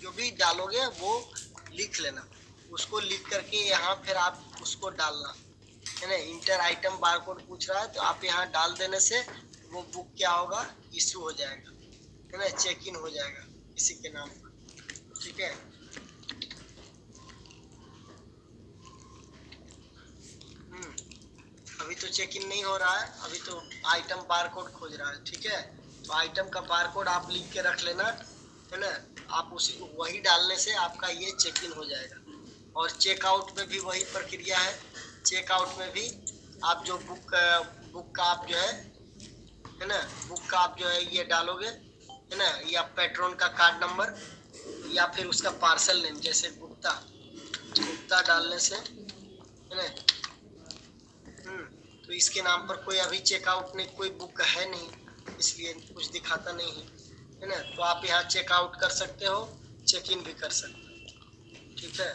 जो भी डालोगे वो लिख लेना, उसको लिख करके यहाँ फिर आप उसको डालना है ना। इंटर आइटम बारकोड पूछ रहा है तो आप यहाँ डाल देने से वो बुक क्या होगा, इशू हो जाएगा है ना, चेक इन हो जाएगा किसी के नाम पर। ठीक है, अभी तो चेक इन नहीं हो रहा है, अभी तो आइटम बारकोड खोज रहा है। ठीक है, तो आइटम का बारकोड आप लिख के रख लेना है ना। आप उसी वही डालने से आपका ये चेक इन हो जाएगा। और चेकआउट में भी वही प्रक्रिया है। चेकआउट में भी आप जो बुक का आप जो है ना, बुक का आप जो है ये डालोगे है ना, या पेट्रोन का कार्ड नंबर या फिर उसका पार्सल नेम, जैसे गुप्ता, गुप्ता डालने से है ना। तो इसके नाम पर कोई अभी चेकआउट नहीं, कोई बुक है नहीं, इसलिए कुछ दिखाता नहीं है ना। तो आप यहाँ चेकआउट कर सकते हो, चेक इन भी कर सकते हो। ठीक है,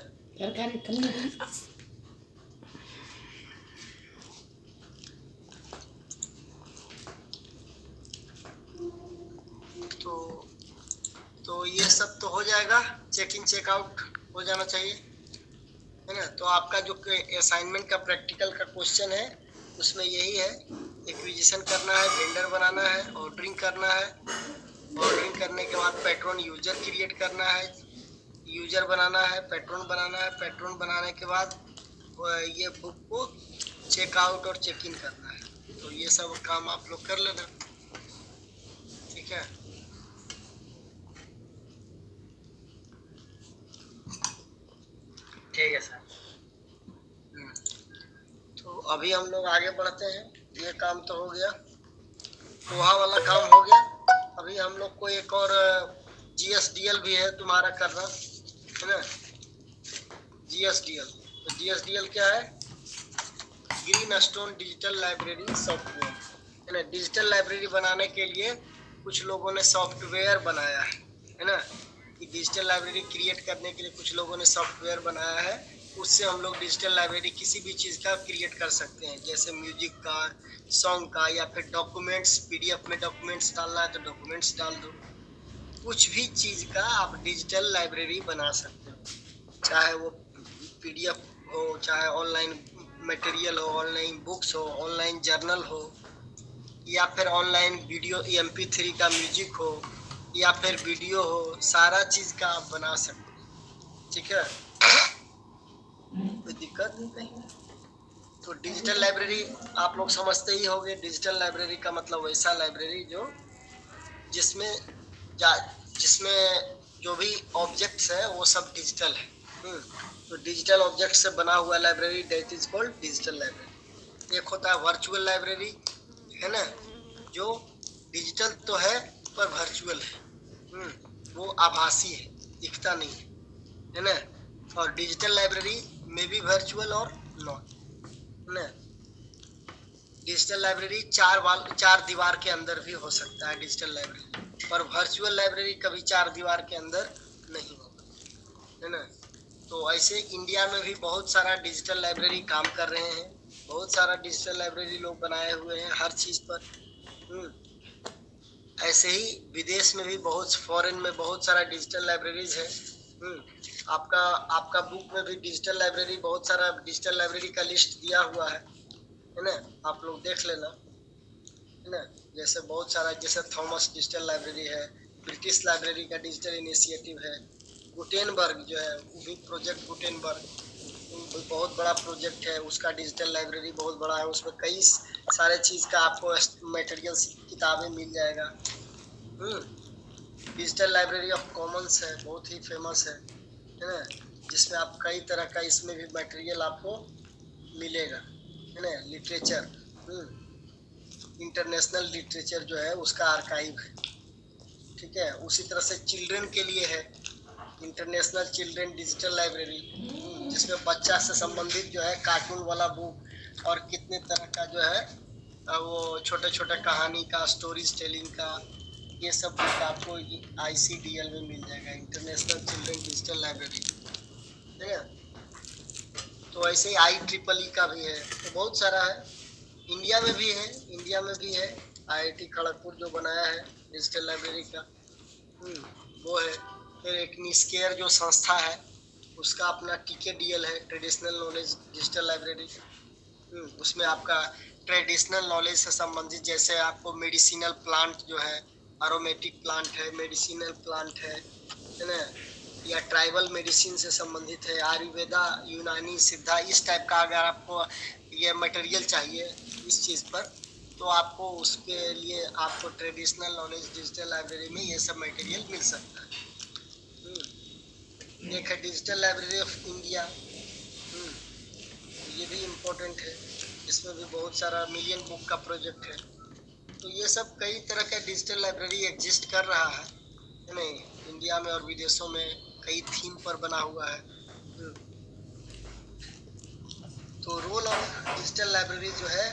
तो ये सब तो हो जाएगा, चेक इन चेकआउट हो जाना चाहिए है ना। तो आपका जो असाइनमेंट का प्रैक्टिकल का क्वेश्चन है उसमें यही है, एक्विजिशन करना है, वेंडर बनाना है, ऑर्डरिंग करना है, ऑर्डरिंग करने के बाद पैट्रन यूजर क्रिएट करना है, यूजर बनाना है, पैट्रन बनाना है, पैट्रन बनाने के बाद ये बुक को चेकआउट और चेक इन करना है। तो ये सब काम आप लोग कर लेना। ठीक है, ठीक है सर। तो अभी हम लोग आगे बढ़ते हैं, ये काम तो हो गया, पोहा वाला काम हो गया। अभी हम लोग को एक और GSDL भी है तुम्हारा करना है ना। GSDL, तो GSDL क्या है, green stone digital library software है ना। डिजिटल लाइब्रेरी बनाने के लिए कुछ लोगों ने सॉफ्टवेयर बनाया है ना, कि डिजिटल लाइब्रेरी क्रिएट करने के लिए कुछ लोगों ने सॉफ्टवेयर बनाया है। उससे हम लोग डिजिटल लाइब्रेरी किसी भी चीज़ का क्रिएट कर सकते हैं, जैसे म्यूजिक का, सॉन्ग का, या फिर डॉक्यूमेंट्स, PDF में डॉक्यूमेंट्स डालना है तो डॉक्यूमेंट्स डाल दो। कुछ भी चीज़ का आप डिजिटल लाइब्रेरी बना सकते हो, चाहे वो PDF हो, चाहे ऑनलाइन मटेरियल हो, ऑनलाइन बुक्स हो, ऑनलाइन जर्नल हो, या फिर ऑनलाइन वीडियो MP3 का म्यूजिक हो, या फिर वीडियो हो, सारा चीज का आप बना सकते हैं। ठीक है, कोई दिक्कत नहीं। तो डिजिटल लाइब्रेरी आप लोग समझते ही होंगे, डिजिटल लाइब्रेरी का मतलब वैसा लाइब्रेरी जो जिसमें जिसमें जो भी ऑब्जेक्ट्स है वो सब डिजिटल है। तो डिजिटल ऑब्जेक्ट से बना हुआ library that is called digital library. एक होता है वर्चुअल लाइब्रेरी है ना, जो डिजिटल तो है पर वर्चुअल है, वो आभासी है, दिखता नहीं है ना। और डिजिटल लाइब्रेरी में भी वर्चुअल और नॉन है ना। डिजिटल लाइब्रेरी चार दीवार के अंदर भी हो सकता है डिजिटल लाइब्रेरी, पर वर्चुअल लाइब्रेरी कभी 4 दीवार के अंदर नहीं होगा है ना। तो ऐसे इंडिया में भी बहुत सारा डिजिटल लाइब्रेरी काम कर रहे हैं, बहुत सारा डिजिटल लाइब्रेरी लोग बनाए हुए हैं हर चीज पर। ऐसे ही विदेश में भी बहुत, फॉरेन में बहुत सारा डिजिटल लाइब्रेरीज है। आपका आपका बुक में भी डिजिटल लाइब्रेरी, बहुत सारा डिजिटल लाइब्रेरी का लिस्ट दिया हुआ है ना, आप लोग देख लेना है ना। जैसे बहुत सारा, जैसे थॉमस डिजिटल लाइब्रेरी है, ब्रिटिश लाइब्रेरी का डिजिटल इनिशिएटिव है, गुटेनबर्ग जो है वो भी प्रोजेक्ट गुटेनबर्ग बहुत बड़ा प्रोजेक्ट है, उसका डिजिटल लाइब्रेरी बहुत बड़ा है, उसमें कई सारे चीज का आपको मटेरियल, किताबें मिल जाएगा। डिजिटल लाइब्रेरी ऑफ कॉमन्स है, बहुत ही फेमस है ना, जिसमें आप कई तरह का इसमें भी मटेरियल आपको मिलेगा है ना। लिटरेचर, इंटरनेशनल लिटरेचर जो है उसका आर्काइव है। ठीक है, उसी तरह से चिल्ड्रन के लिए है इंटरनेशनल चिल्ड्रन डिजिटल लाइब्रेरी, जिसमें बच्चा से संबंधित जो है कार्टून वाला बुक और कितने तरह का जो है वो छोटे छोटे कहानी का, स्टोरीज टेलिंग का, ये सब बुक आपको ICDL में मिल जाएगा, इंटरनेशनल चिल्ड्रन डिजिटल लाइब्रेरी। ठीक है, तो ऐसे ही IEEE का भी है, तो बहुत सारा है। इंडिया में भी है, इंडिया में भी है IIT खड़गपुर जो बनाया है डिजिटल लाइब्रेरी का, वो है। फिर एक निस्केयर जो संस्था है उसका अपना TKDL है, ट्रेडिशनल नॉलेज डिजिटल लाइब्रेरी। उसमें आपका ट्रेडिशनल नॉलेज से संबंधित, जैसे आपको मेडिसिनल प्लांट जो है, एरोमेटिक प्लांट है, मेडिसिनल प्लांट है ना, या ट्राइबल मेडिसिन से संबंधित है, आयुर्वेदा, यूनानी, सिद्धा, इस टाइप का अगर आपको ये मटेरियल चाहिए इस चीज़ पर, तो आपको उसके लिए आपको ट्रेडिशनल नॉलेज डिजिटल लाइब्रेरी में ये सब मटेरियल मिल सकता है। एक है डिजिटल लाइब्रेरी ऑफ इंडिया, ये भी इम्पोर्टेंट है, इसमें भी बहुत सारा मिलियन बुक का प्रोजेक्ट है। तो ये सब कई तरह का डिजिटल लाइब्रेरी एग्जिस्ट कर रहा है नहीं, इंडिया में और विदेशों में कई थीम पर बना हुआ है। तो रोल ऑफ डिजिटल लाइब्रेरी जो है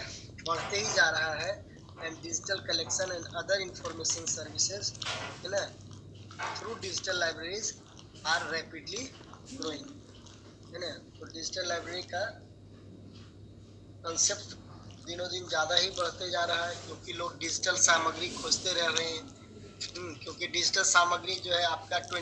बढ़ते ही जा रहा है, and digital collection and other information services है ना through digital libraries are rapidly growing है ना। तो डिजिटल लाइब्रेरी का कंसेप्ट दिनों दिन ज़्यादा ही बढ़ते जा रहा है, क्योंकि लोग डिजिटल सामग्री खोजते रह रहे हैं। क्योंकि डिजिटल सामग्री जो है आपका